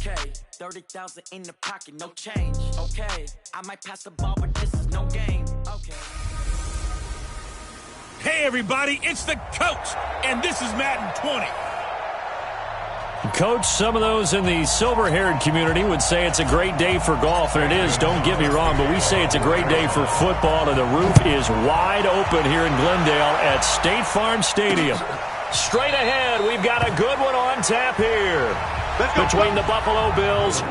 Okay, 30,000 in the pocket, no change. Okay, I might pass the ball, but this is no game. Okay. Hey everybody, it's the coach, and this is Madden 20. Coach, some of those in the silver-haired community would say it's a great day for golf, and it is, don't get me wrong, but we say it's a great day for football, and the roof is wide open here in Glendale at State Farm Stadium. Straight ahead, we've got a good one on tap here between the Buffalo Bills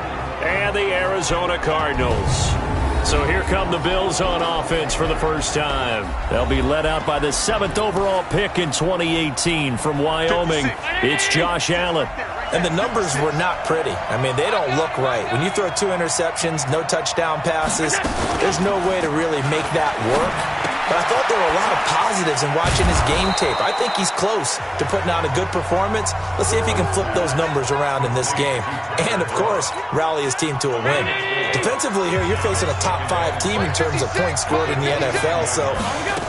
and the Arizona Cardinals. So here come the Bills on offense for the first time. They'll be led out by the 7th overall pick in 2018 from Wyoming. It's Josh Allen. And the numbers were not pretty. I mean, they don't look right. When you throw 2 interceptions, no touchdown passes, there's no way to really make that work. But I thought there were a lot of positives in watching his game tape. I think he's close to putting out a good performance. Let's see if he can flip those numbers around in this game. And, of course, rally his team to a win. Defensively here, you're facing a top 5 team in terms of points scored in the NFL. So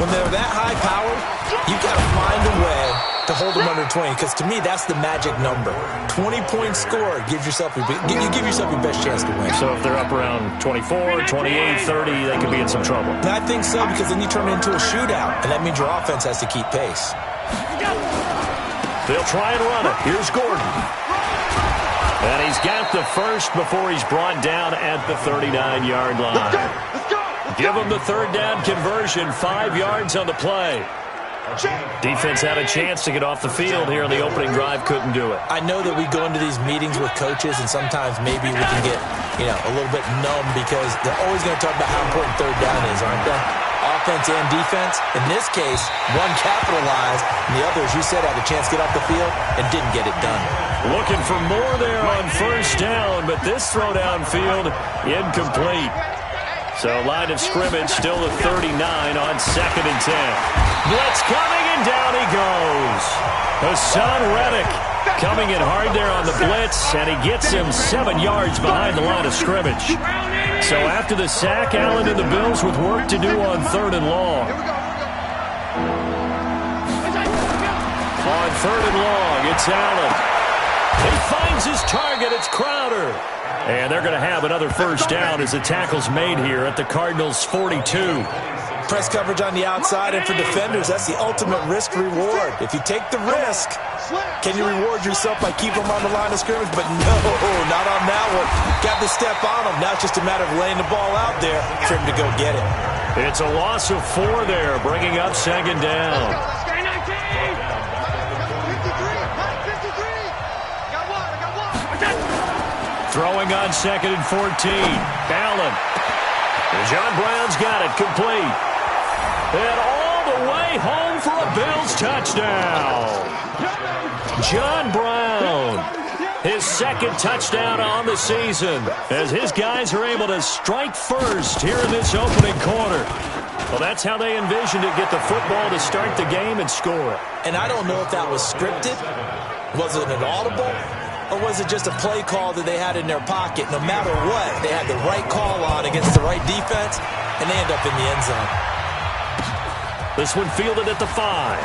when they're that high-powered, you've got to find a way to hold them under 20, because to me, that's the magic number. 20-point score gives yourself you give yourself your best chance to win. So if they're up around 24, 28, 30, they could be in some trouble. And I think so, because then you turn it into a shootout, and that means your offense has to keep pace. They'll try and run it. Here's Gordon. And he's got the first before he's brought down at the 39-yard line. Give him the third down conversion, 5 yards on the play. Defense had a chance to get off the field here in the opening drive, couldn't do it. I know that we go into these meetings with coaches, and sometimes maybe we can get, a little bit numb, because they're always going to talk about how important third down is, aren't they? Offense and defense. In this case, one capitalized, and the other, as you said, had a chance to get off the field and didn't get it done. Looking for more there on first down, but this throw downfield incomplete. So line of scrimmage still at 39 on 2nd and 10. Blitz coming, and down he goes. Hassan Reddick coming in hard there on the blitz, and he gets him 7 yards behind the line of scrimmage. So after the sack, Allen and the Bills with work to do on 3rd and long. On 3rd and long, it's Allen. He finds his target. It's Crowder. And they're going to have another first down as the tackle's made here at the Cardinals' 42. Press coverage on the outside, and for defenders, that's the ultimate risk-reward. If you take the risk, can you reward yourself by keeping them on the line of scrimmage? But no, not on that one. Got to step on them. Now it's just a matter of laying the ball out there for him to go get it. It's a loss of 4 there, bringing up 2nd down. Throwing on 2nd and 14. Allen. John Brown's got it, complete. And all the way home for a Bills touchdown. John Brown, his 2nd touchdown on the season, as his guys are able to strike first here in this opening quarter. Well, that's how they envisioned it, get the football to start the game and score. And I don't know if that was scripted. Was it an audible? Or was it just a play call that they had in their pocket? No matter what, they had the right call on against the right defense, and they end up in the end zone. This one fielded at the 5.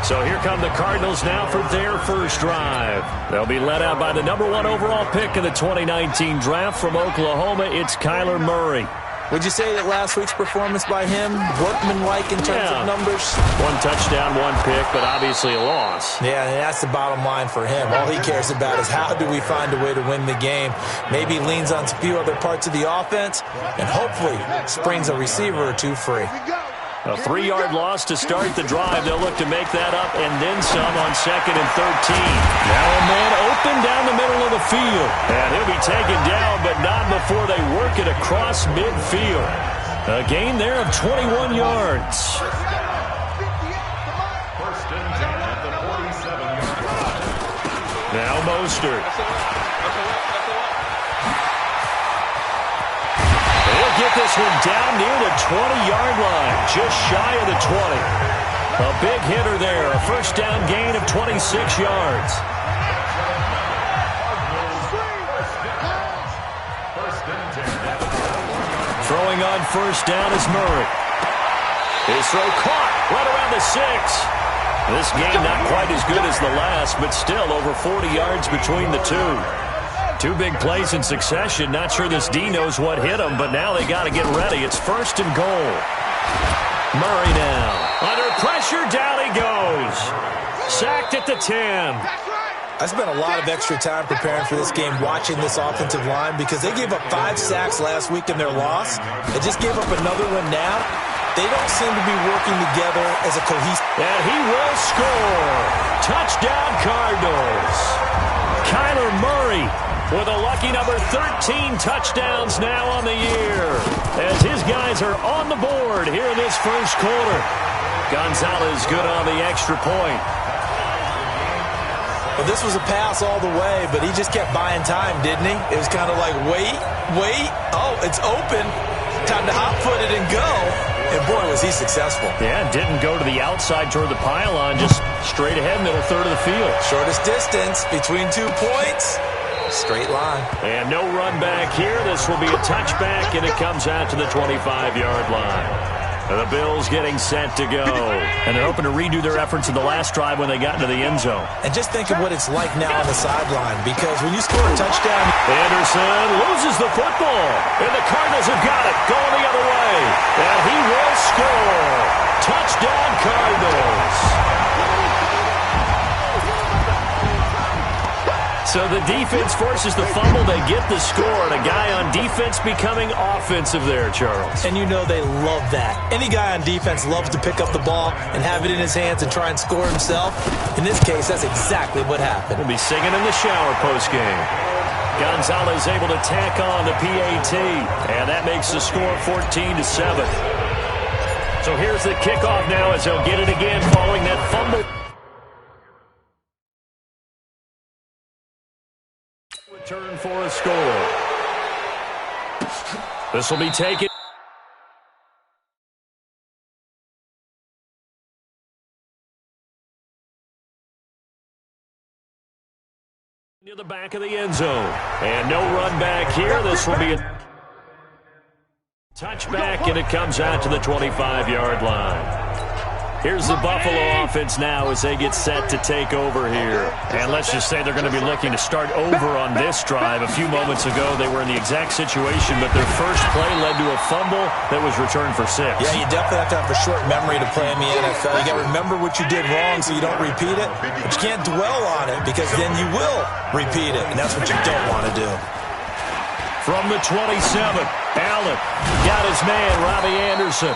So here come the Cardinals now for their first drive. They'll be led out by the number 1 overall pick in the 2019 draft from Oklahoma. It's Kyler Murray. Would you say that last week's performance by him, workmanlike in terms of numbers? 1 touchdown, 1 pick, but obviously a loss. Yeah, and that's the bottom line for him. All he cares about is how do we find a way to win the game. Maybe leans on a few other parts of the offense, and hopefully springs a receiver or 2 free. A 3-yard loss to start the drive. They'll look to make that up and then some on 2nd and 13. Now a man open down the middle of the field. And he'll be taken down, but not before they work it across midfield. A gain there of 21 yards. Now Mostert. Get this one down near the 20-yard line, just shy of the 20. A big hitter there, a first down gain of 26 yards. Throwing on first down is Murray. His throw caught right around the 6. This game not quite as good as the last, but still over 40 yards between the two. Two big plays in succession. Not sure this D knows what hit him, but now they got to get ready. It's 1st and goal. Murray now. Under pressure, down he goes. Sacked at the 10. I spent a lot of extra time preparing for this game watching this offensive line because they gave up 5 sacks last week in their loss. They just gave up another one now. They don't seem to be working together as a cohesive. And he will score. Touchdown, Cardinals. Kyler Murray with a lucky number 13 touchdowns now on the year as his guys are on the board here in this first quarter. Gonzalez good on the extra point. Well, this was a pass all the way, but he just kept buying time, didn't he? It was kind of like, wait. Oh, it's open. Time to hot-foot it and go. And, boy, was he successful. Yeah, didn't go to the outside toward the pylon, just straight ahead, middle third of the field. Shortest distance between 2 points. Straight line. And no run back here. This will be a touchback, and it comes out to the 25-yard line. The Bills getting set to go. And they're hoping to redo their efforts in the last drive when they got into the end zone. And just think of what it's like now on the sideline, because when you score a touchdown... Anderson loses the football, and the Cardinals have got it going the other way. And he will score. Touchdown, Cardinals. So the defense forces the fumble. They get the score, and a guy on defense becoming offensive there, Charles. And you know they love that. Any guy on defense loves to pick up the ball and have it in his hands and try and score himself. In this case, that's exactly what happened. We'll be singing in the shower postgame. Gonzalez able to tack on the PAT, and that makes the score 14-7. So here's the kickoff now as they'll get it again following that fumble. Return for a score. This will be taken. Near the back of the end zone. And no run back here. This will be a touchback, and it comes out to the 25-yard line. Here's the Buffalo offense now as they get set to take over here. And let's just say they're going to be looking to start over on this drive. A few moments ago, they were in the exact situation, but their first play led to a fumble that was returned for 6. Yeah, you definitely have to have a short memory to play in the NFL. You got to remember what you did wrong so you don't repeat it, but you can't dwell on it because then you will repeat it, and that's what you don't want to do. From the 27, Allen got his man, Robbie Anderson.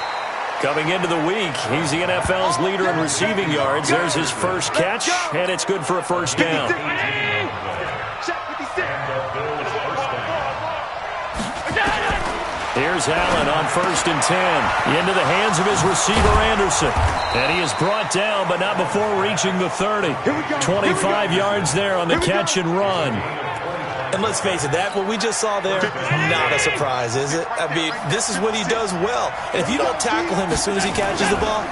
Coming into the week, he's the NFL's leader in receiving yards. There's his first catch, and it's good for a first down. Here's Allen on 1st and 10. Into the hands of his receiver, Anderson. And he is brought down, but not before reaching the 30. 25 yards there on the catch and run. And let's face it, that what we just saw there, not a surprise, is it? I mean, this is what he does well. And if you don't tackle him as soon as he catches the ball,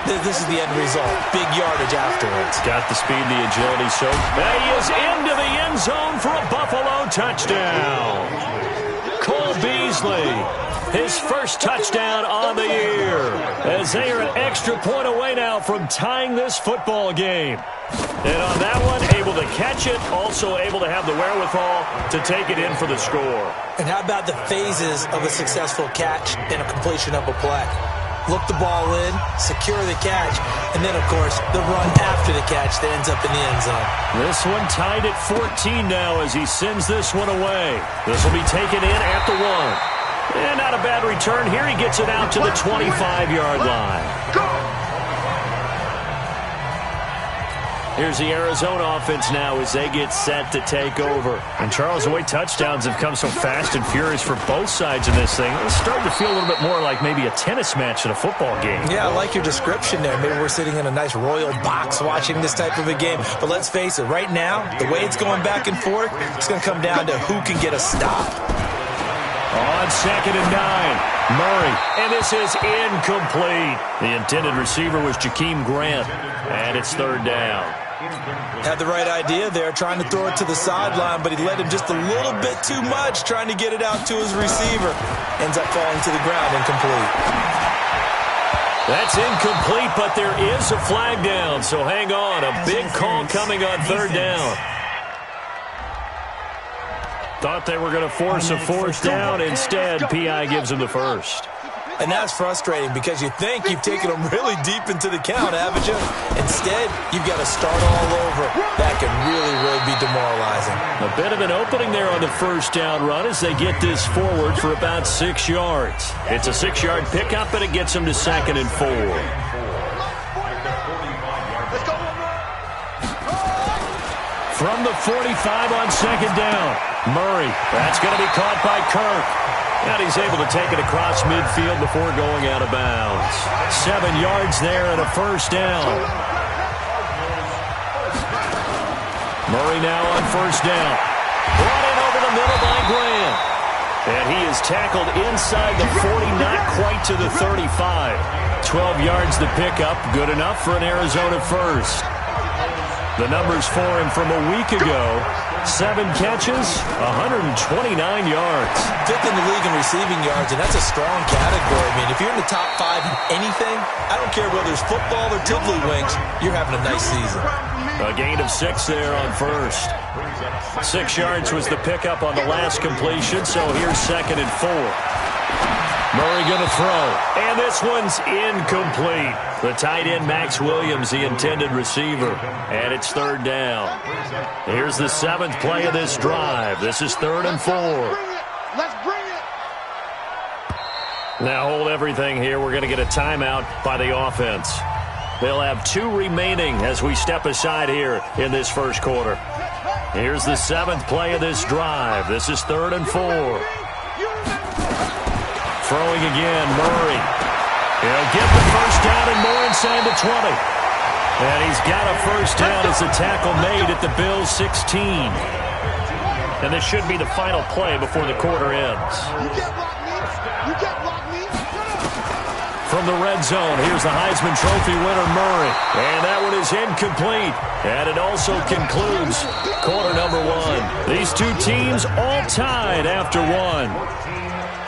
this is the end result. Big yardage afterwards. Got the speed, the agility, so he is into the end zone for a Buffalo touchdown. Cole Beasley, his first touchdown on the year, as they are an extra point away now from tying this football game. And on that one, able to catch it, also able to have the wherewithal to take it in for the score. And how about the phases of a successful catch and a completion of a play? Look the ball in, secure the catch, and then, of course, the run after the catch that ends up in the end zone. This one tied at 14 now as he sends this one away. This will be taken in at the 1. And not a bad return here. He gets it out to the 25-yard line. Here's the Arizona offense now as they get set to take over. And, Charles, the way touchdowns have come so fast and furious for both sides of this thing, it's starting to feel a little bit more like maybe a tennis match in a football game. Yeah, I like your description there. Maybe we're sitting in a nice royal box watching this type of a game. But let's face it, right now, the way it's going back and forth, it's going to come down to who can get a stop. On 2nd and 9, Murray, and this is incomplete. The intended receiver was Jakeem Grant, and it's 3rd down. Had the right idea there, trying to throw it to the sideline, but he led him just a little bit too much, trying to get it out to his receiver. Ends up falling to the ground, incomplete. That's incomplete, but there is a flag down, so hang on. A big call coming on third down. Thought they were going to force a fourth down. Instead, P.I. gives them the first. And that's frustrating because you think you've taken them really deep into the count, haven't you? Instead, you've got to start all over. That can really, really be demoralizing. A bit of an opening there on the first down run as they get this forward for about 6 yards. It's a 6-yard pickup, and it gets them to 2nd and 4. From the 45 on 2nd down, Murray. That's going to be caught by Kirk. And he's able to take it across midfield before going out of bounds. 7 yards there and a first down. Murray now on first down. Brought in over the middle by Graham. And he is tackled inside the 40, not quite to the 35. 12 yards to pick up, good enough for an Arizona first. The numbers for him from a week ago: 7 catches, 129 yards. 5th in the league in receiving yards, and that's a strong category. I mean, if you're in the top 5 in anything, I don't care whether it's football or tiddlywinks, you're having a nice season. A gain of 6 there on first. 6 yards was the pickup on the last completion, so here's 2nd and 4. Murray going to throw, and this one's incomplete. The tight end, Max Williams, the intended receiver, and it's 3rd down. Here's the 7th play of this drive. This is 3rd and 4. Let's bring it. Now hold everything here. We're going to get a timeout by the offense. They'll have 2 remaining as we step aside here in this first quarter. Here's the 7th play of this drive. This is 3rd and 4. Throwing again, Murray. He'll get the first down and more inside the 20. And he's got a first down as the tackle made at the Bills' 16. And this should be the final play before the quarter ends. From the red zone, here's the Heisman Trophy winner, Murray. And that one is incomplete. And it also concludes quarter number 1. These 2 teams all tied after 1.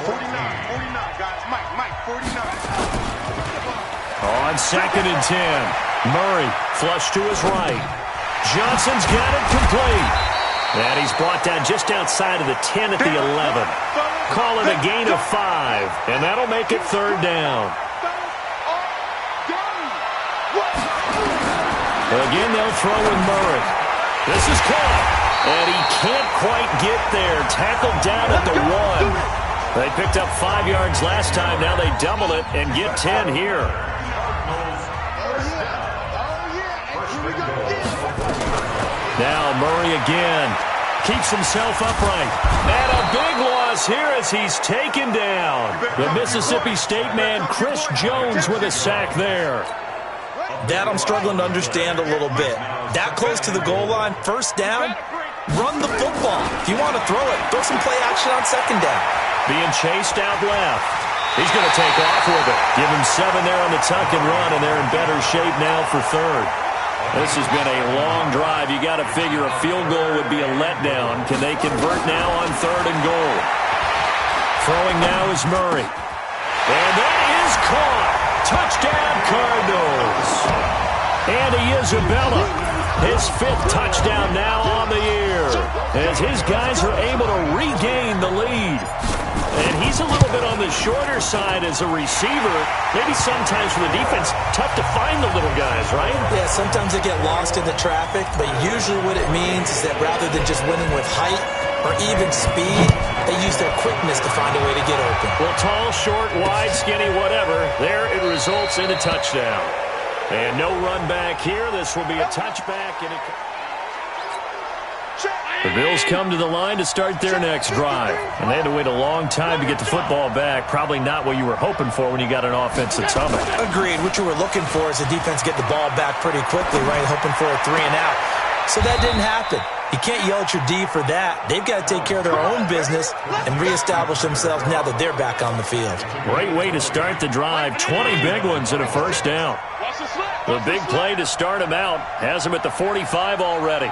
49, guys. Mike, 49. On 2nd and 10, Murray flush to his right. Johnson's got it complete. And he's brought down just outside of the 10 at the 11. Call it a gain of 5, and that'll make it 3rd down. Again, they'll throw with Murray. This is caught, and he can't quite get there. Tackled down at the 1. They picked up 5 yards last time. Now they double it and get 10 here. Now Murray again. Keeps himself upright. And a big loss here as he's taken down. The Mississippi State man, Chris Jones, with a sack there. That I'm struggling to understand a little bit. That close to the goal line, first down, run the football. If you want to throw it, throw some play action on 2nd down. Being chased out left. He's going to take off with it. Give him 7 there on the tuck and run, and they're in better shape now for 3rd. This has been a long drive. You got to figure a field goal would be a letdown. Can they convert now on 3rd and goal? Throwing now is Murray. And that is caught. Touchdown, Cardinals. Andy Isabella, his 5th touchdown now on the year, as his guys are able to regain the lead. And he's a little bit on the shorter side as a receiver. Maybe sometimes for the defense, tough to find the little guys, right? Yeah, sometimes they get lost in the traffic, but usually what it means is that rather than just winning with height or even speed, they use their quickness to find a way to get open. Well, tall, short, wide, skinny, whatever, there it results in a touchdown. And no run back here. This will be a touchback. And the Bills come to the line to start their next drive. And they had to wait a long time to get the football back. Probably not what you were hoping for when you got an offense that's humming. Agreed. What you were looking for is the defense get the ball back pretty quickly, right? Hoping for a 3 and out. So that didn't happen. You can't yell at your D for that. They've got to take care of their own business and reestablish themselves now that they're back on the field. Great way to start the drive. 20 big ones and a first down. The big play to start him out has him at the 45 already.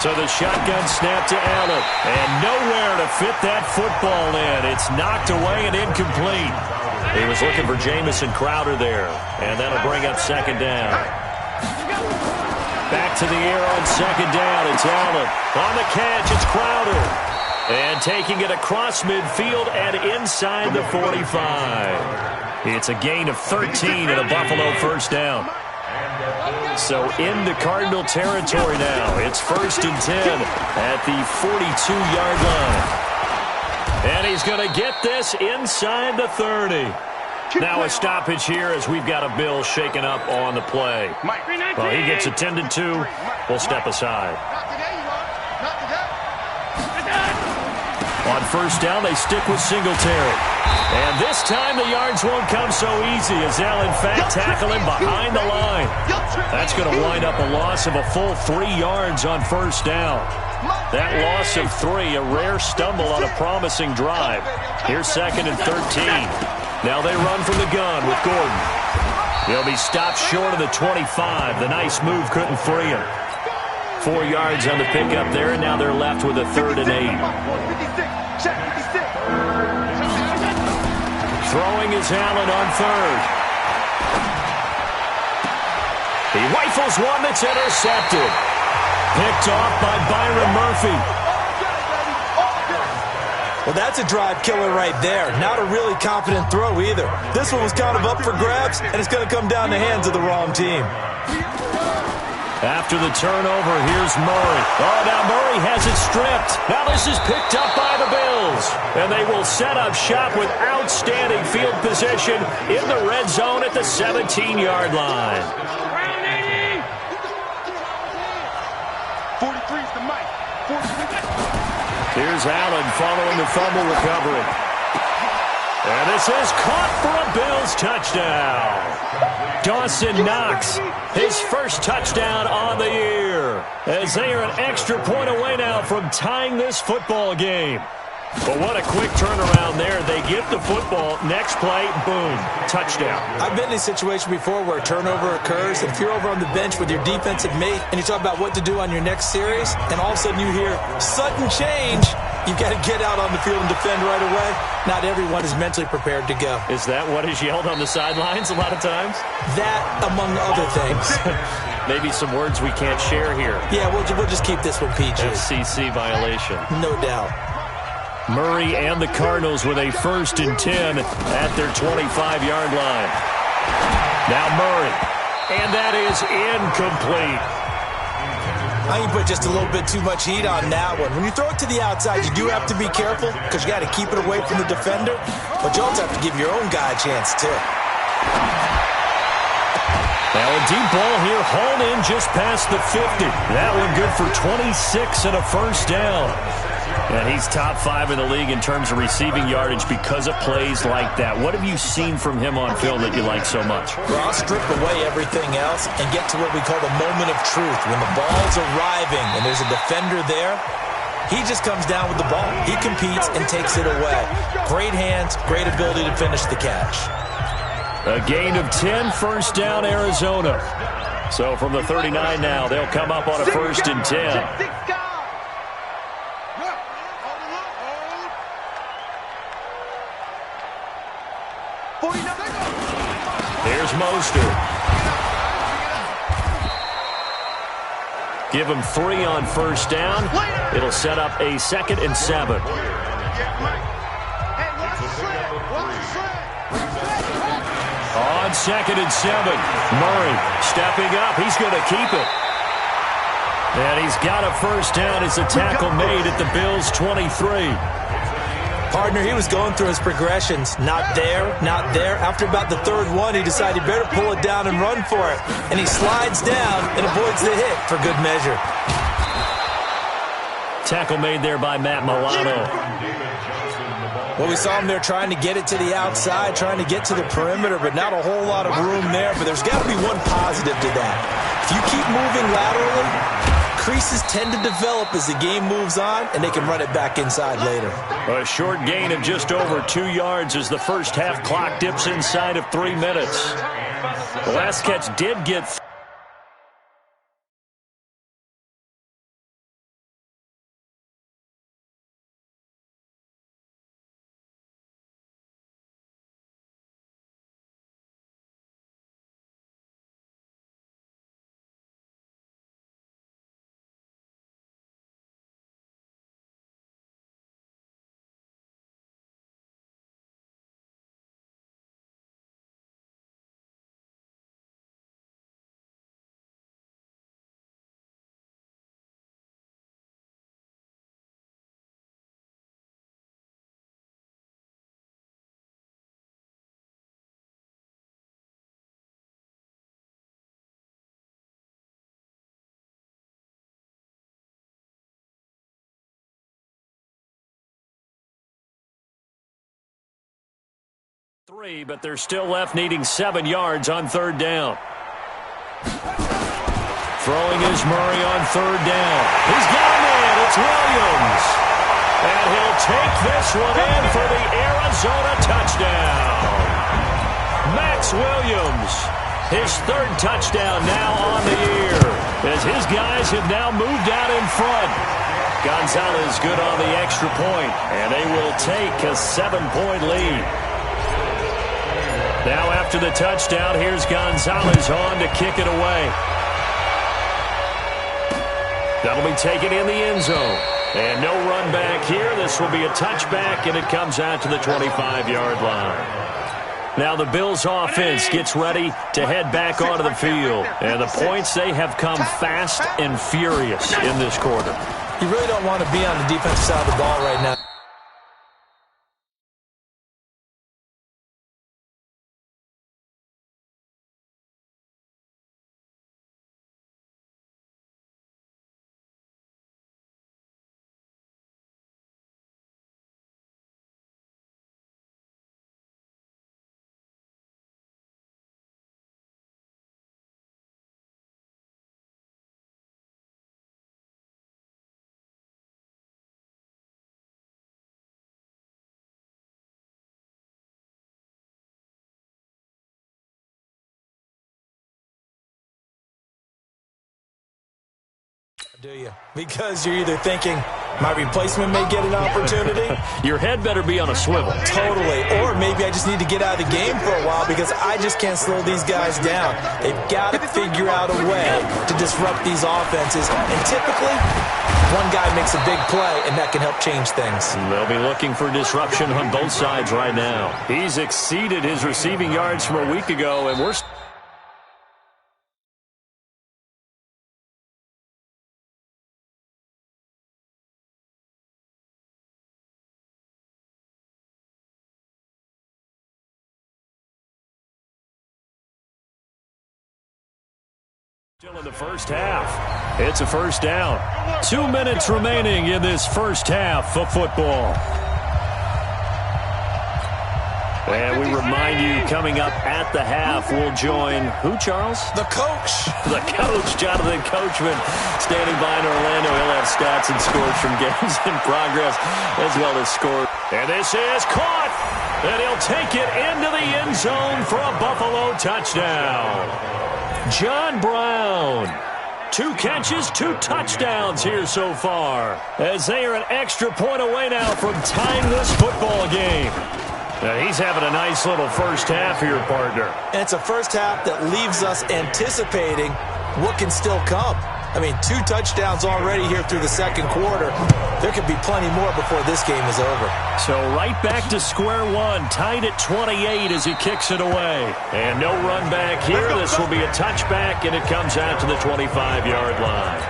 So the shotgun snap to Allen. And nowhere to fit that football in. It's knocked away and incomplete. He was looking for Jamison Crowder there, and that'll bring up second down. Back to the air on second down. It's Allen. On the catch, it's Crowder. And taking it across midfield and inside the 45. It's a gain of 13 and a Buffalo first down. So into Cardinal territory now. It's 1st and 10 at the 42-yard line. And he's going to get this inside the 30. Now a stoppage here as we've got a Bill shaken up on the play. Well, he gets attended to. We'll step aside. On first down, they stick with Singletary. And this time the yards won't come so easy as they'll, in fact, tackle him behind the line. That's going to wind up a loss of a full 3 yards on first down. That loss of 3, a rare stumble on a promising drive. Here's 2nd and 13. Now they run from the gun with Gordon. He'll be stopped short of the 25. The nice move couldn't free him. 4 yards on the pickup there, and now they're left with a 3rd and 8. Throwing is Allen on 3rd. He rifles one that's intercepted. Picked off by Byron Murphy. Well, that's a drive killer right there. Not a really confident throw either. This one was kind of up for grabs, and it's going to come down the hands of the wrong team. After the turnover, here's Murray. Oh, now Murray has it stripped. Now this is picked up by the Bills. And they will set up shop with outstanding field position in the red zone at the 17-yard line. 43 is the mic. 43. Here's Allen following the fumble recovery. And this is caught for a Bills touchdown. Dawson Knox, his first touchdown on the year, as they are an extra point away now from tying this football game. But what a quick turnaround there. They get the football. Next play, boom, touchdown. I've been in a situation before where a turnover occurs, and if you're over on the bench with your defensive mate and you talk about what to do on your next series, and all of a sudden you hear sudden change, you've got to get out on the field and defend right away. Not everyone is mentally prepared to go. Is that what is yelled on the sidelines a lot of times? That, among other things. Maybe some words we can't share here. Yeah, we'll just keep this one PG. FCC violation. No doubt. Murray and the Cardinals with a 1st and 10 at their 25-yard line. Now Murray, and that is incomplete. I think you put just a little bit too much heat on that one. When you throw it to the outside, you do have to be careful because you got to keep it away from the defender, but you also have to give your own guy a chance too. Now a deep ball here, hauled in just past the 50. That one good for 26 and a first down. And he's top 5 in the league in terms of receiving yardage because of plays like that. What have you seen from him on film that you like so much? Well, I'll strip away everything else and get to what we call the moment of truth. When the ball's arriving and there's a defender there, he just comes down with the ball. He competes and takes it away. Great hands, great ability to finish the catch. A gain of 10, first down, Arizona. So from the 39 now, they'll come up on a 1st and 10. Here's Mostert. Give him 3 on first down. It'll set up a 2nd and 7. On 2nd and 7. Murray stepping up. He's going to keep it. And he's got a first down as a tackle made at the Bills' 23. Partner, he was going through his progressions. Not there, not there. After about the 3rd one, he decided he better pull it down and run for it. And he slides down and avoids the hit for good measure. Tackle made there by Matt Milano. Well, we saw him there trying to get it to the outside, trying to get to the perimeter, but not a whole lot of room there. But there's got to be one positive to that. If you keep moving laterally, creases tend to develop as the game moves on, and they can run it back inside later. A short gain of just over 2 yards as the first half clock dips inside of 3 minutes. The last catch did get 3, but they're still left needing 7 yards on 3rd down. Throwing is Murray on 3rd down. He's got a man. It's Williams. And he'll take this one in for the Arizona touchdown. Max Williams, his 3rd touchdown now on the year, as his guys have now moved out in front. Gonzalez good on the extra point, and they will take a 7-point lead. Now after the touchdown, here's Gonzalez on to kick it away. That'll be taken in the end zone. And no run back here. This will be a touchback, and it comes out to the 25-yard line. Now the Bills offense gets ready to head back onto the field. And the points, they have come fast and furious in this quarter. You really don't want to be on the defensive side of the ball right now. Do you? Because you're either thinking, my replacement may get an opportunity. Your head better be on a swivel. Totally. Or maybe I just need to get out of the game for a while because I just can't slow these guys down. They've got to figure out a way to disrupt these offenses. And typically, one guy makes a big play, and that can help change things. They'll be looking for disruption on both sides right now. He's exceeded his receiving yards from a week ago, and we're still in the first half. It's a first down. 2 minutes remaining in this first half of football. And we remind you, coming up at the half, we'll join who, Charles? The coach. The coach, Jonathan Coachman, standing by in Orlando. He'll have stats and scores from games in progress, as well as scores. And this is caught, and he'll take it into the end zone for a Buffalo touchdown. John Brown, 2 catches, 2 touchdowns here so far, as they are an extra point away now from tying this football game. Now he's having a nice little first half here, partner. And it's a first half that leaves us anticipating what can still come. I mean, 2 touchdowns already here through the second quarter. There could be plenty more before this game is over. So right back to square one, tied at 28 as he kicks it away. And no run back here. This will be a touchback, and it comes out to the 25-yard line.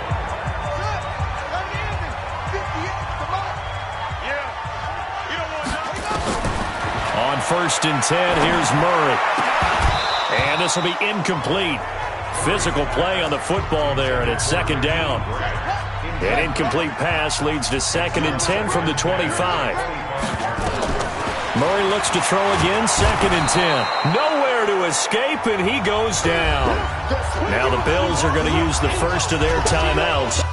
On 1st and 10, here's Murray. And this will be incomplete. Physical play on the football there, and it's 2nd down. An incomplete pass leads to 2nd and 10 from the 25. Murray looks to throw again, 2nd and 10. Nowhere to escape, and he goes down. Now the Bills are going to use the first of their timeouts.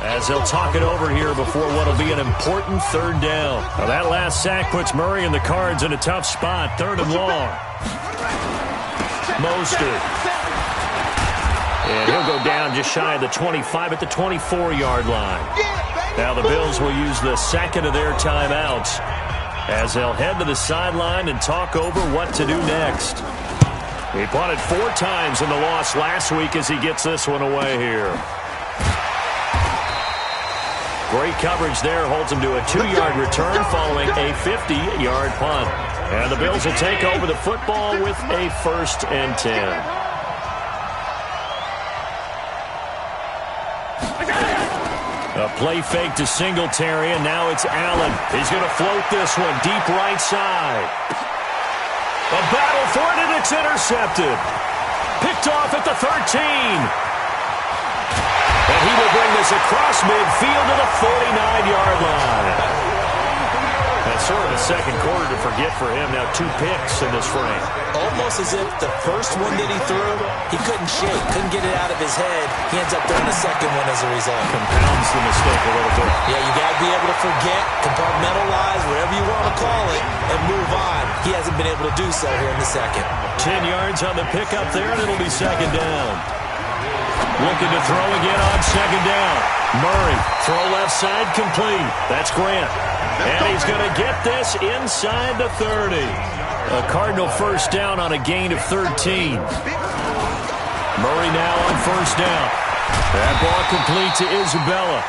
As they'll talk it over here before what will be an important 3rd down. Now that last sack puts Murray and the Cards in a tough spot. 3rd and long. Mostert. And he'll go down just shy of the 25 at the 24-yard line. Now the Bills will use the 2nd of their timeouts as they'll head to the sideline and talk over what to do next. He punted 4 times in the loss last week as he gets this one away here. Great coverage there, holds him to a 2-yard return following a 50-yard punt. And the Bills will take over the football with a 1st and 10. A play fake to Singletary, and now it's Allen. He's going to float this one deep right side. A battle for it, and it's intercepted. Picked off at the 13. And he will bring this across midfield to the 49-yard line. That's sort of a second quarter to forget for him. Now 2 picks in this frame. Almost as if the first one that he threw, he couldn't shake, couldn't get it out of his head. He ends up throwing a second one as a result. Compounds the mistake a little bit. Yeah, you got to be able to forget, compartmentalize, whatever you want to call it, and move on. He hasn't been able to do so here in the second. 10 yards on the pickup there, and it'll be second down. Looking to throw again on second down. Murray, throw left side, complete. That's Grant. And he's going to get this inside the 30. A Cardinal first down on a gain of 13. Murray now on first down. That ball complete to Isabella.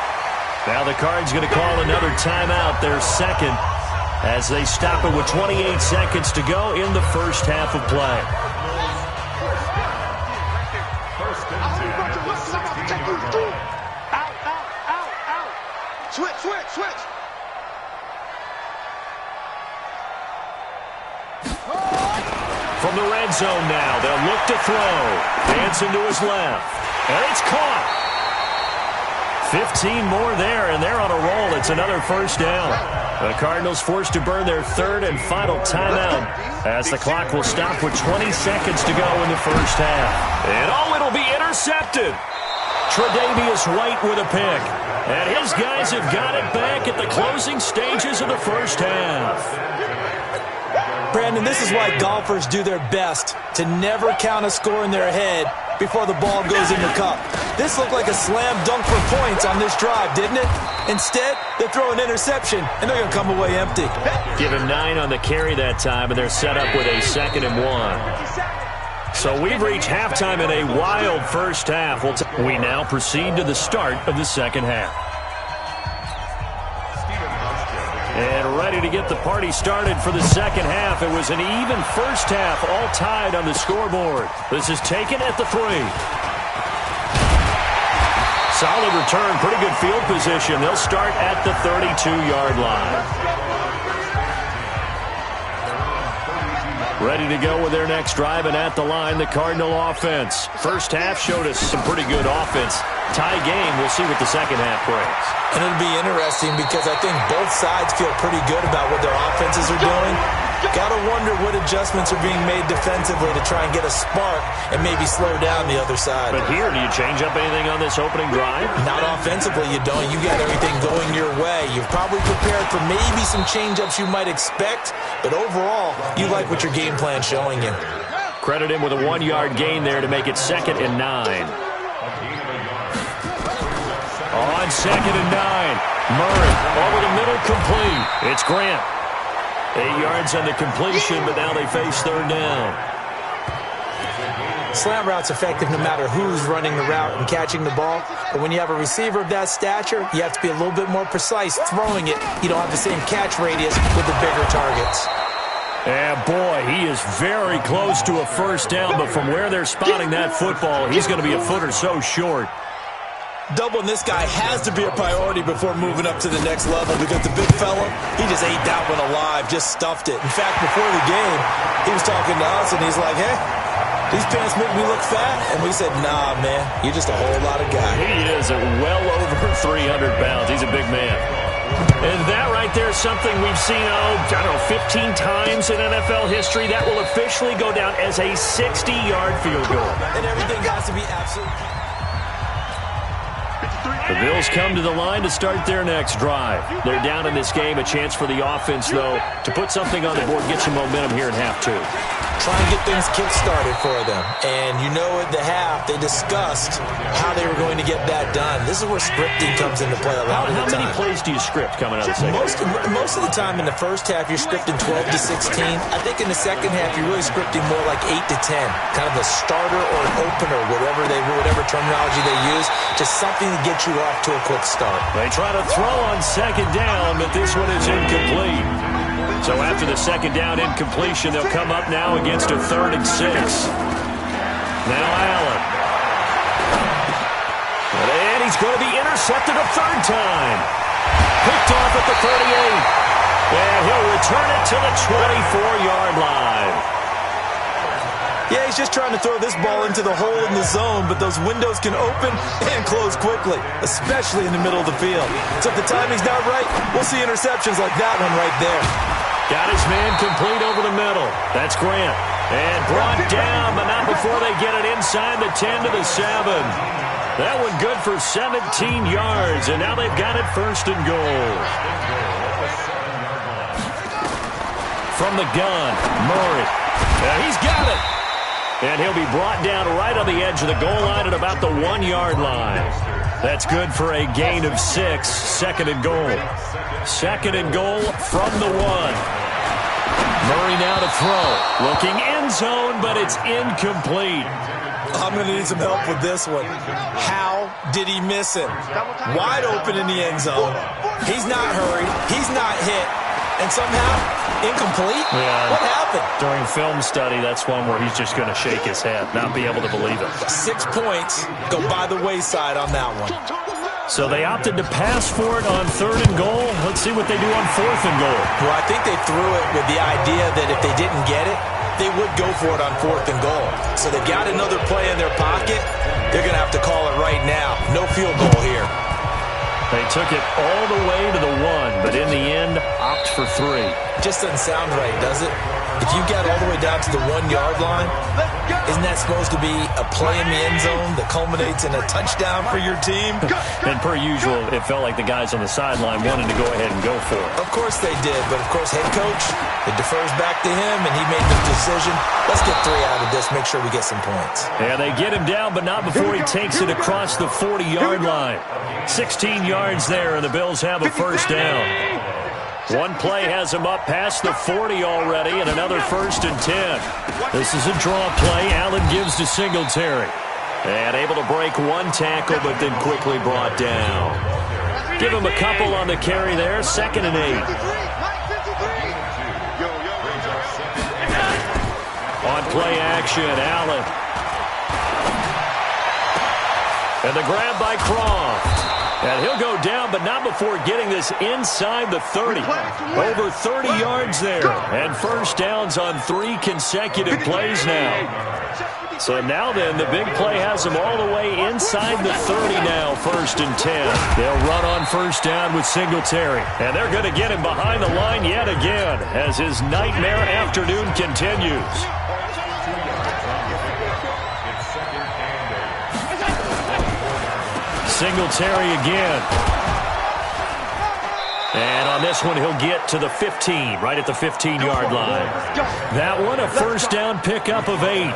Now the Cards going to call another timeout, their second, as they stop it with 28 seconds to go in the first half of play. Switch. From the red zone now, they'll look to throw. Dancing to his left. And it's caught. 15 more there, and they're on a roll. It's another first down. The Cardinals forced to burn their third and final timeout as the clock will stop with 20 seconds to go in the first half. And it'll be intercepted. Tre'Davious White with a pick. And his guys have got it back at the closing stages of the first half. Brandon, this is why golfers do their best to never count a score in their head before the ball goes in the cup. This looked like a slam dunk for points on this drive, didn't it? Instead, they throw an interception, and they're going to come away empty. Give him 9 on the carry that time, and they're set up with a 2nd and 1. So we've reached halftime in a wild first half. We now proceed to the start of the second half. And ready to get the party started for the second half. It was an even first half, all tied on the scoreboard. This is taken at the 3. Solid return, pretty good field position. They'll start at the 32-yard line. Ready to go with their next drive, and at the line, the Cardinal offense. First half showed us some pretty good offense. Tie game, we'll see what the second half brings. And it'll be interesting because I think both sides feel pretty good about what their offenses are doing. Got to wonder what adjustments are being made defensively to try and get a spark and maybe slow down the other side. But here, do you change up anything on this opening drive? Not offensively, you don't. You got everything going your way. You've probably prepared for maybe some change-ups you might expect, but overall, you like what your game plan's showing you. Credit him with a 1-yard gain there to make it 2nd and 9. On 2nd and 9, Murray over the middle, complete. It's Grant. 8 yards on the completion, but now they face third down. Slant route's effective no matter who's running the route and catching the ball. But when you have a receiver of that stature, you have to be a little bit more precise throwing it. You don't have the same catch radius with the bigger targets. And boy, he is very close to a first down, but from where they're spotting that football, he's going to be a foot or so short. Doubling this guy has to be a priority before moving up to the next level because the big fella, he just ate that one alive, just stuffed it. In fact, before the game, he was talking to us, and he's like, hey, these pants make me look fat. And we said, nah, man, you're just a whole lot of guy. He is well over 300 pounds. He's a big man. And that right there is something we've seen, 15 times in NFL history. That will officially go down as a 60-yard field goal. And everything has to be absolutely... The Bills come to the line to start their next drive. They're down in this game. A chance for the offense, though, to put something on the board, get some momentum here in half 2. Try and get things kick-started for them. And you know at the half, they discussed how they were going to get that done. This is where scripting comes into play a lot of the time. How many plays do you script coming out of the second half? Most of the time in the first half, you're scripting 12 to 16. I think in the second half, you're really scripting more like 8 to 10. Kind of a starter or an opener, whatever terminology they use. Just something to get you off to a quick start. They try to throw on second down, but this one is incomplete. So after the second down incompletion, they'll come up now against a 3rd and 6. Now Allen. And he's going to be intercepted a 3rd time. Picked off at the 38. And he'll return it to the 24-yard line. Yeah, he's just trying to throw this ball into the hole in the zone, but those windows can open and close quickly, especially in the middle of the field. So if the timing's not right, we'll see interceptions like that one right there. Got his man complete over the middle. That's Grant. And brought down, but not before they get it inside the 10 to the 7. That one good for 17 yards, and now they've got it first and goal. From the gun, Murray. He's got it. And he'll be brought down right on the edge of the goal line at about the 1-yard line. That's good for a gain of 6. Second and goal. Second and goal from the 1. Murray now to throw. Looking end zone, but it's incomplete. I'm going to need some help with this one. How did he miss it? Wide open in the end zone. He's not hurried. He's not hit. And somehow, incomplete? Yeah. What happened? During film study, that's one where he's just going to shake his head, not be able to believe it. 6 points go by the wayside on that one. So they opted to pass for it on 3rd and goal. Let's see what they do on 4th and goal. Well, I think they threw it with the idea that if they didn't get it, they would go for it on 4th and goal. So they've got another play in their pocket. They're going to have to call it right now. No field goal here. They took it all the way to the 1, but in the end, opt for 3. Just doesn't sound right, does it? If you got all the way down to the 1-yard line, isn't that supposed to be a play in the end zone that culminates in a touchdown for your team? And per usual, it felt like the guys on the sideline wanted to go ahead and go for it. Of course they did, but of course head coach, it defers back to him, and he made the decision. Let's get 3 out of this, make sure we get some points. Yeah, they get him down, but not before he takes it across the 40-yard line. 16 yards there, and the Bills have a first down. One play has him up past the 40 already, and another 1st and 10. This is a draw play. Allen gives to Singletary. And able to break one tackle, but then quickly brought down. Give him a couple on the carry there. 2nd and 8. On play action, Allen. And the grab by Croft. And he'll go down, but not before getting this inside the 30. Over 30 yards there. And first downs on 3 consecutive plays now. So now then, the big play has him all the way inside the 30 now, 1st and 10. They'll run on first down with Singletary. And they're going to get him behind the line yet again as his nightmare afternoon continues. Singletary again. And on this one, he'll get to the 15, right at the 15-yard line. That one, a first down pickup of 8.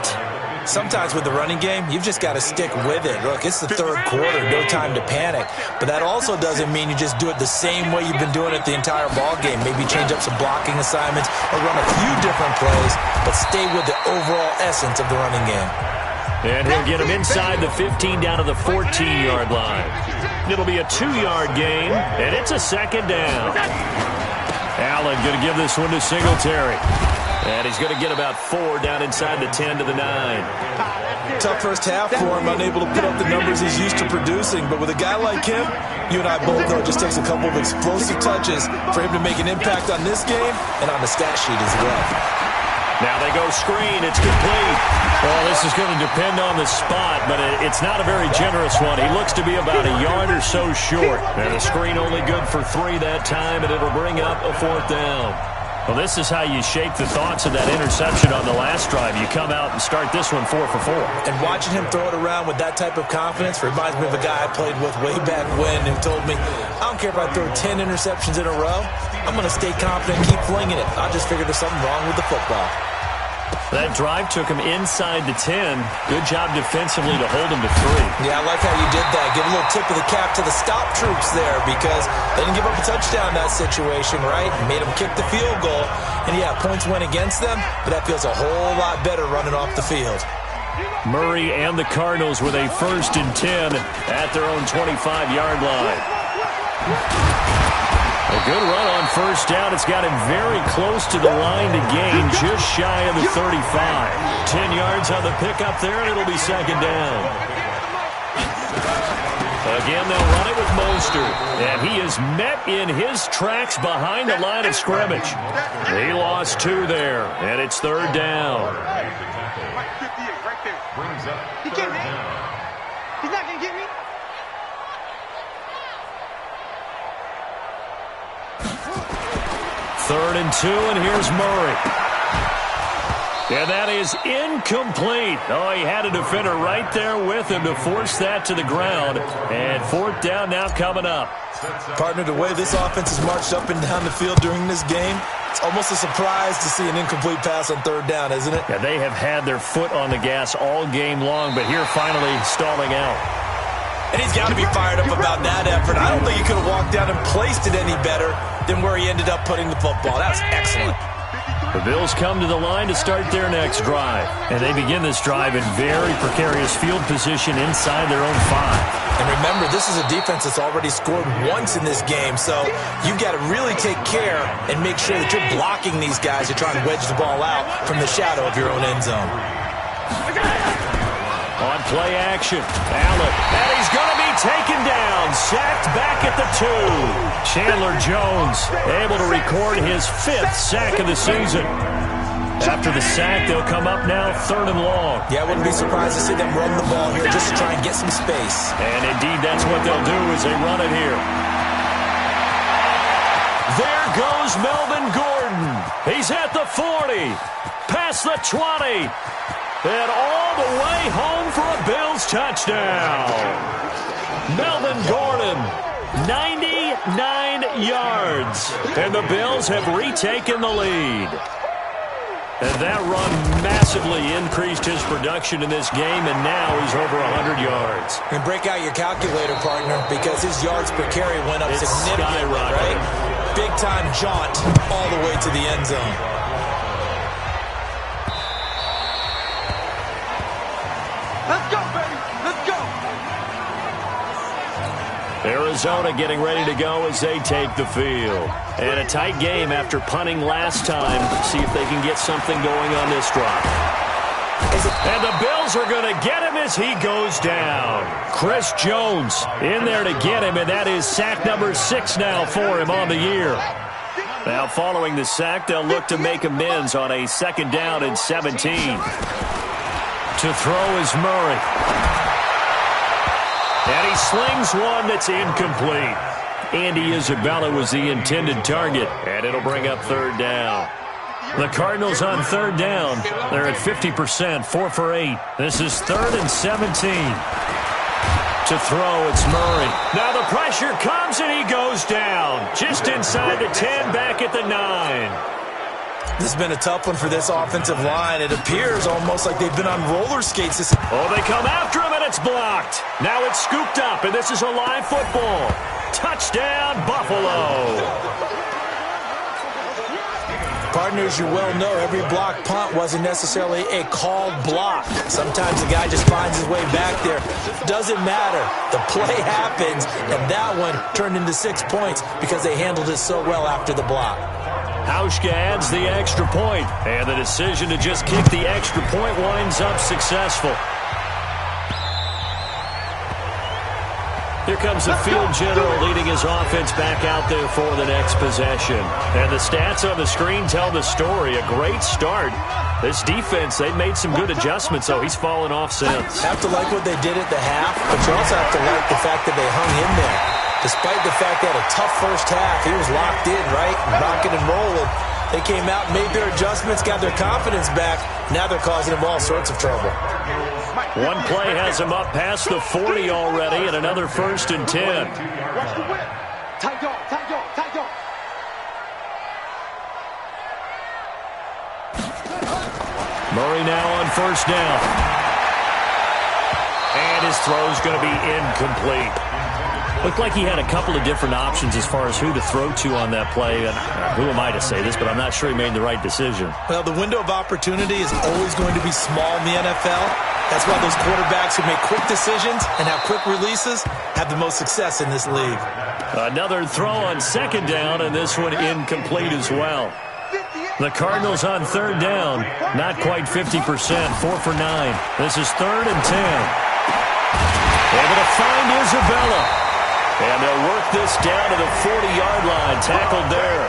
Sometimes with the running game, you've just got to stick with it. Look, it's the 3rd quarter, no time to panic. But that also doesn't mean you just do it the same way you've been doing it the entire ball game. Maybe change up some blocking assignments or run a few different plays, but stay with the overall essence of the running game. And he'll get him inside the 15 down to the 14-yard line. It'll be a 2-yard gain, and it's a 2nd down. Allen going to give this one to Singletary. And he's going to get about 4 down inside the 10 to the 9. Tough first half for him, unable to put up the numbers he's used to producing. But with a guy like him, you and I both know it just takes a couple of explosive touches for him to make an impact on this game and on the stat sheet as well. Now they go screen. It's complete. Well, this is going to depend on the spot, but it's not a very generous one. He looks to be about a yard or so short. And the screen only good for 3 that time, and it'll bring up a 4th down. Well, this is how you shape the thoughts of that interception on the last drive. You come out and start this one 4 for 4. And watching him throw it around with that type of confidence reminds me of a guy I played with way back when who told me, I don't care if I throw 10 interceptions in a row. I'm going to stay confident and keep flinging it. I just figured there's something wrong with the football. That drive took him inside the 10. Good job defensively to hold him to 3. Yeah, I like how you did that. Give a little tip of the cap to the stop troops there because they didn't give up a touchdown in that situation, right? Made them kick the field goal. And, yeah, points went against them, but that feels a whole lot better running off the field. Murray and the Cardinals with a 1st and 10 at their own 25-yard line. A good run on first down. It's got him very close to the line to gain, just shy of the 35. 10 yards on the pickup there, and it'll be 2nd down. Again, they'll run it with Mostert. And he is met in his tracks behind the line of scrimmage. He lost 2 there, and it's 3rd down. He can't hit. He's not going to get me. Third and 2, and here's Murray. And that is incomplete. Oh, he had a defender right there with him to force that to the ground. And 4th down now coming up. Partner, the way this offense has marched up and down the field during this game, it's almost a surprise to see an incomplete pass on 3rd down, isn't it? Yeah, they have had their foot on the gas all game long, but here finally stalling out. And he's got to be fired up about that effort. I don't think he could have walked down and placed it any better than where he ended up putting the football. That was excellent. The Bills come to the line to start their next drive. And they begin this drive in very precarious field position inside their own 5. And remember, this is a defense that's already scored once in this game, so you've got to really take care and make sure that you're blocking these guys who are trying to wedge the ball out from the shadow of your own end zone. On play action, Allen, and he's going to be taken down, sacked back at the 2. Chandler Jones able to record his 5th sack of the season. After the sack, they'll come up now 3rd and long. Yeah, I wouldn't be surprised to see them run the ball here just to try and get some space. And indeed, that's what they'll do as they run it here. There goes Melvin Gordon. He's at the 40, past the 20. And all the way home for a Bills touchdown. Melvin Gordon, 99 yards. And the Bills have retaken the lead. And that run massively increased his production in this game, and now he's over 100 yards. And break out your calculator, partner, because his yards per carry went up significantly, right? Big-time jaunt all the way to the end zone. Let's go, baby. Let's go. Arizona getting ready to go as they take the field. And a tight game after punting last time. See if they can get something going on this drive. And the Bills are going to get him as he goes down. Chris Jones in there to get him, and that is sack number 6 now for him on the year. Now following the sack, they'll look to make amends on a 2nd down and 17. To throw is Murray. And he slings one that's incomplete. Andy Isabella was the intended target, and it'll bring up 3rd down. The Cardinals on 3rd down. They're at 50%, 4 for 8. This is 3rd and 17. To throw, it's Murray. Now the pressure comes, and he goes down. Just inside the 10, back at the 9. This has been a tough one for this offensive line. It appears almost like they've been on roller skates. Oh, they come after him, and it's blocked. Now it's scooped up, and this is a live football. Touchdown, Buffalo. Partners, you well know every block punt wasn't necessarily a called block. Sometimes the guy just finds his way back there. Doesn't matter. The play happens, and that one turned into 6 points because they handled it so well after the block. Hauschka adds the extra point, and the decision to just kick the extra point winds up successful. Here comes the field general leading his offense back out there for the next possession. And the stats on the screen tell the story. A great start. This defense, they've made some good adjustments, so he's fallen off since. Have to like what they did at the half, but you also have to like the fact that they hung in there. Despite the fact they had a tough first half, he was locked in, right? Rocking and rolling. They came out, made their adjustments, got their confidence back. Now they're causing them all sorts of trouble. One play has him up past the 40 already, and another 1st and 10. Watch the whip. Tight dog, tight dog, tight dog. Murray now on 1st down. And his throw's going to be incomplete. Looked like he had a couple of different options as far as who to throw to on that play. And who am I to say this, but I'm not sure he made the right decision. Well, the window of opportunity is always going to be small in the NFL. That's why those quarterbacks who make quick decisions and have quick releases have the most success in this league. Another throw on 2nd down, and this one incomplete as well. The Cardinals on 3rd down, not quite 50%, 4 for 9. This is 3rd and 10. Able to find Isabella. And they'll work this down to the 40-yard line. Tackled there.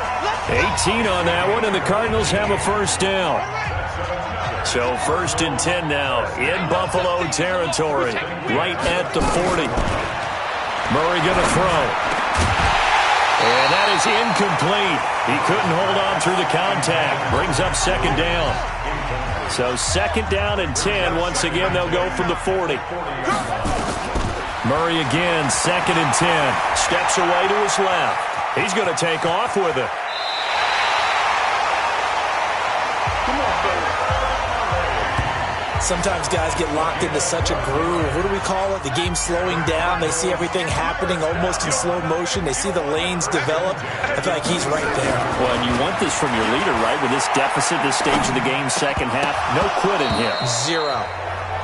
18 on that one, and the Cardinals have a first down. So 1st and 10 now in Buffalo territory, right at the 40. Murray going to throw. And that is incomplete. He couldn't hold on through the contact. Brings up 2nd down. So 2nd down and 10. Once again, they'll go from the 40. Murray again, 2nd and 10. Steps away to his left. He's going to take off with it. Sometimes guys get locked into such a groove. What do we call it? The game's slowing down. They see everything happening almost in slow motion. They see the lanes develop. I feel like he's right there. Well, and you want this from your leader, right? With this deficit, this stage of the game, second half, no quitting him. 0.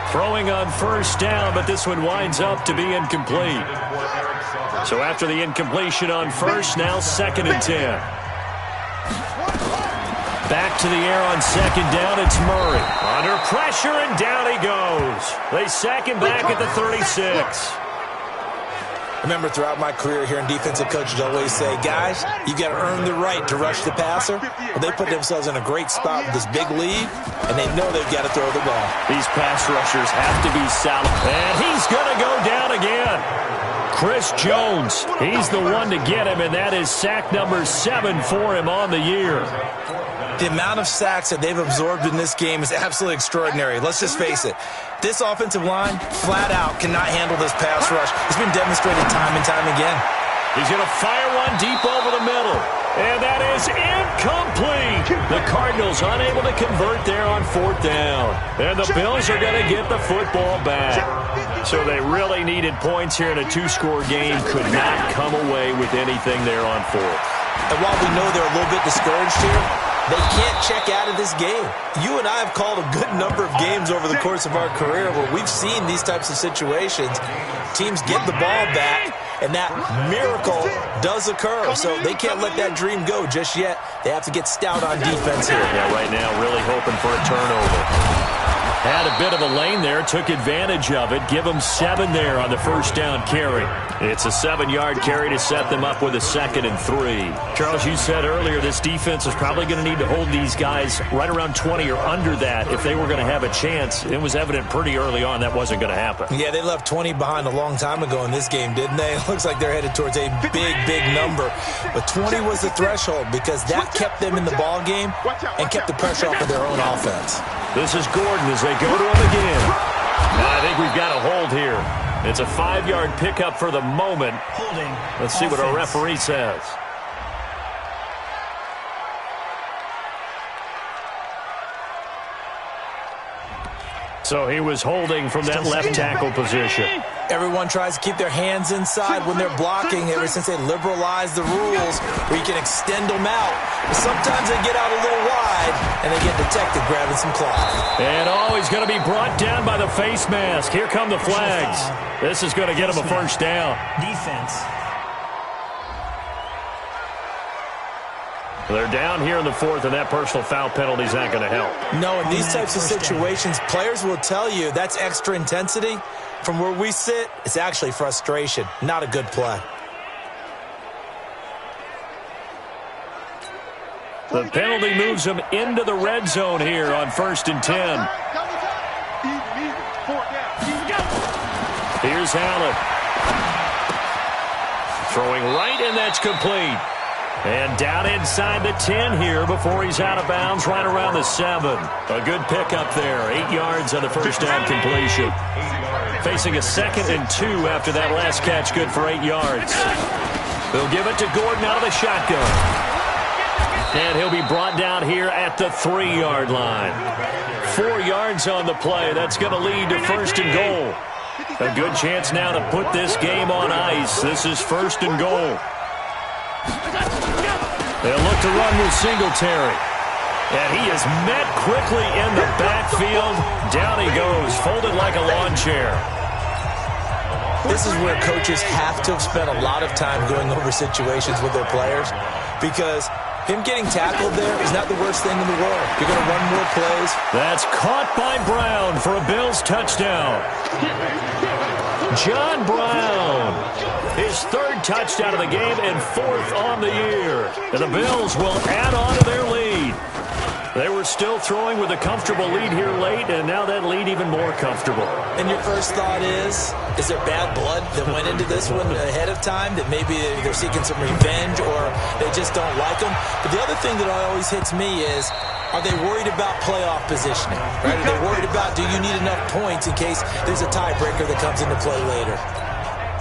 Throwing on 1st down, but this one winds up to be incomplete. So after the incompletion on 1st, now 2nd and 10. Back to the air on 2nd down, it's Murray. Under pressure, and down he goes. They sack him back at the 36. Remember, throughout my career here in defensive coaches always say, guys, you got to earn the right to rush the passer. Well, they put themselves in a great spot with this big lead, and they know they've got to throw the ball. These pass rushers have to be solid. And he's going to go down again. Chris Jones, he's the one to get him, and that is sack number 7 for him on the year. The amount of sacks that they've absorbed in this game is absolutely extraordinary. Let's just face it. This offensive line, flat out, cannot handle this pass rush. It's been demonstrated time and time again. He's going to fire one deep over the middle. And that is incomplete. The Cardinals unable to convert there on 4th down. And the Bills are going to get the football back. So they really needed points here in a 2-score game. Could not come away with anything there on 4th. And while we know they're a little bit discouraged here, they can't check out of this game. You and I have called a good number of games over the course of our career where we've seen these types of situations. Teams get the ball back, and that miracle does occur. So they can't let that dream go just yet. They have to get stout on defense here. Yeah, right now really hoping for a turnover. Had a bit of a lane there, took advantage of it. Give them 7 there on the 1st down carry. It's a 7-yard carry to set them up with a 2nd and 3. Charles, you said earlier this defense is probably going to need to hold these guys right around 20 or under that if they were going to have a chance. It was evident pretty early on that wasn't going to happen. Yeah, they left 20 behind a long time ago in this game, didn't they? It looks like they're headed towards a big, big number. But 20 was the threshold because that kept them in the ball game and kept the pressure off of their own offense. This is Gordon as they go to him again. Now I think we've got a hold here. It's a 5-yard pickup for the moment. Let's see what our referee says. So he was holding from that left tackle position. Everyone tries to keep their hands inside when they're blocking ever since they liberalized the rules where you can extend them out. But sometimes they get out a little wide and they get detected grabbing some cloth. And he's going to be brought down by the face mask. Here come the flags. This is going to get him a 1st down. Defense. They're down here in the 4th, and that personal foul penalty is not going to help. No, in these types of situations, players will tell you that's extra intensity. From where we sit, it's actually frustration. Not a good play. The penalty moves them into the red zone here on 1st and 10. Here's Allen. Throwing right, and that's complete. And down inside the 10 here before he's out of bounds right around the 7. A good pickup there. 8 yards on the 1st down completion. Facing a 2nd and 2 after that last catch. Good for 8 yards. They'll give it to Gordon out of the shotgun. And he'll be brought down here at the 3-yard line. 4 yards on the play. That's going to lead to 1st and goal. A good chance now to put this game on ice. This is 1st and goal. They'll look to run with Singletary. And he is met quickly in the backfield. Down he goes, folded like a lawn chair. This is where coaches have to have spent a lot of time going over situations with their players because him getting tackled there is not the worst thing in the world. You're going to run more plays. That's caught by Brown for a Bills touchdown. John Brown. His third touchdown of the game and fourth on the year. And the Bills will add on to their lead. They were still throwing with a comfortable lead here late, and now that lead even more comfortable. And your first thought is there bad blood that went into this one ahead of time, that maybe they're seeking some revenge or they just don't like them? But the other thing that always hits me is, are they worried about playoff positioning? Right? Are they worried about, do you need enough points in case there's a tiebreaker that comes into play later?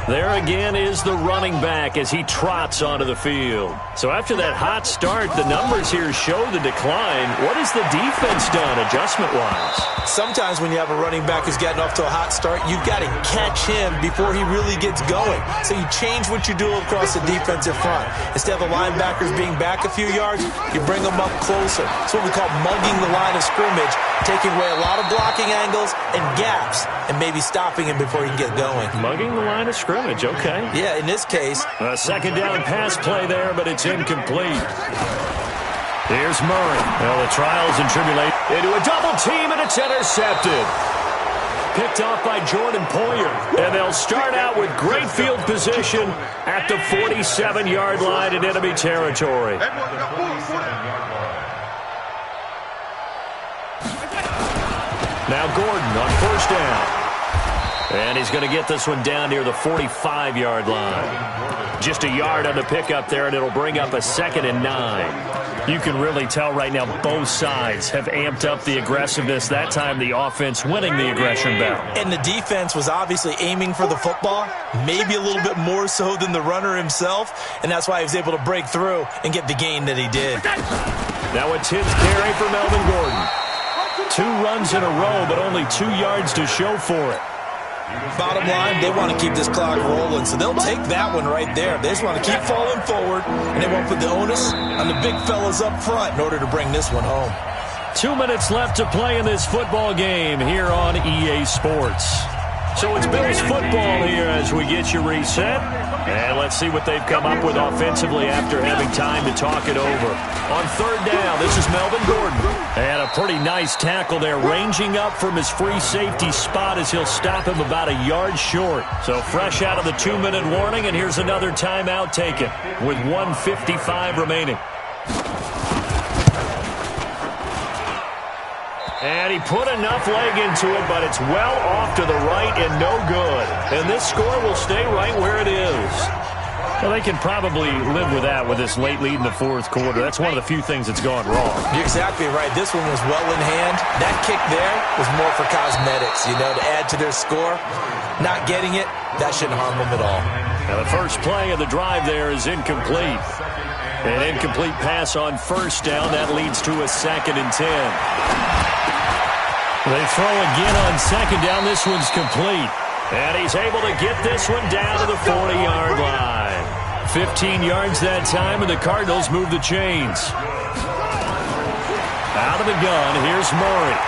There again is the running back as he trots onto the field. So after that hot start, the numbers here show the decline. What has the defense done adjustment-wise? Sometimes when you have a running back who's gotten off to a hot start, you've got to catch him before he really gets going. So you change what you do across the defensive front. Instead of the linebackers being back a few yards, you bring them up closer. It's what we call mugging the line of scrimmage, taking away a lot of blocking angles and gaps, and maybe stopping him before he can get going. Mugging the line of scrimmage, okay. Yeah, in this case. A second down pass play there, but it's incomplete. Here's Murray. Well, the trials and tribulations into a double team, and it's intercepted. Picked off by Jordan Poyer. And they'll start out with great field position at the 47-yard line in enemy territory. Now Gordon on first down. And he's going to get this one down near the 45-yard line. Just a yard on the pickup there, and it'll bring up a 2nd and 9. You can really tell right now both sides have amped up the aggressiveness. That time the offense winning the aggression battle. And the defense was obviously aiming for the football, maybe a little bit more so than the runner himself, and that's why he was able to break through and get the gain that he did. Now a 10th carry for Melvin Gordon. 2 runs in a row, but only 2 yards to show for it. Bottom line, they want to keep this clock rolling, so they'll take that one right there. They just want to keep falling forward, and they won't put the onus on the big fellas up front in order to bring this one home. 2 minutes left to play in this football game here on EA Sports. So it's Bills football here as we get you reset. And let's see what they've come up with offensively after having time to talk it over. On third down, this is Melvin Gordon. And a pretty nice tackle there, ranging up from his free safety spot as he'll stop him about a yard short. So fresh out of the 2-minute warning, and here's another timeout taken with 1:55 remaining. And he put enough leg into it, but it's well off to the right and no good. And this score will stay right where it is. Well, they can probably live with that with this late lead in the fourth quarter. That's one of the few things that's gone wrong. You're exactly right. This one was well in hand. That kick there was more for cosmetics, to add to their score. Not getting it, that shouldn't harm them at all. Now the first play of the drive there is incomplete. An incomplete pass on first down. That leads to a 2nd and 10. They throw again on second down. This one's complete. And he's able to get this one down to the 40-yard line. 15 yards that time, and the Cardinals move the chains. Out of the gun, here's Murray.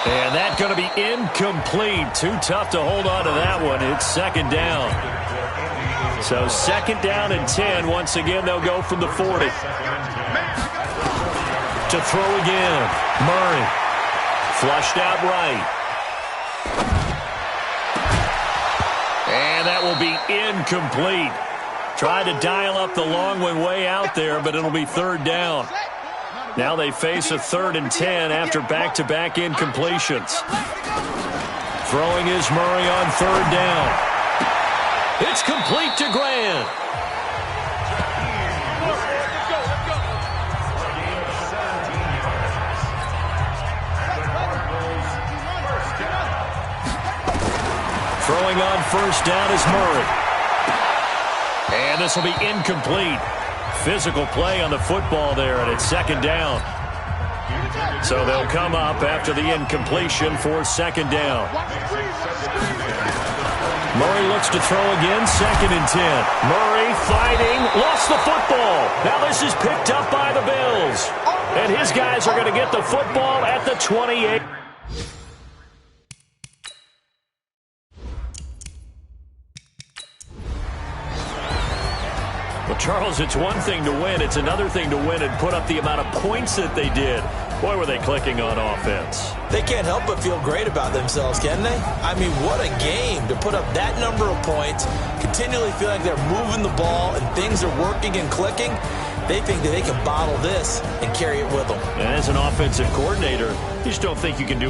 And that's going to be incomplete. Too tough to hold on to that one. It's 2nd down. So 2nd down and 10. Once again, they'll go from the 40. To throw again. Murray. Flushed out right. And that will be incomplete. Tried to dial up the long one way out there, but it'll be 3rd down. Now they face a 3rd and 10 after back-to-back incompletions. Throwing is Murray on 3rd down. It's complete to Grant. Throwing on first down is Murray. And this will be incomplete. Physical play on the football there, and it's 2nd down. So they'll come up after the incompletion for 2nd down. Murray looks to throw again, 2nd and 10. Murray fighting, lost the football. Now this is picked up by the Bills. And his guys are going to get the football at the 28. Well, Charles, it's one thing to win. It's another thing to win and put up the amount of points that they did. Boy, were they clicking on offense. They can't help but feel great about themselves, can they? I mean, what a game to put up that number of points, continually feel like they're moving the ball and things are working and clicking. They think that they can bottle this and carry it with them. And as an offensive coordinator, you just don't think you can do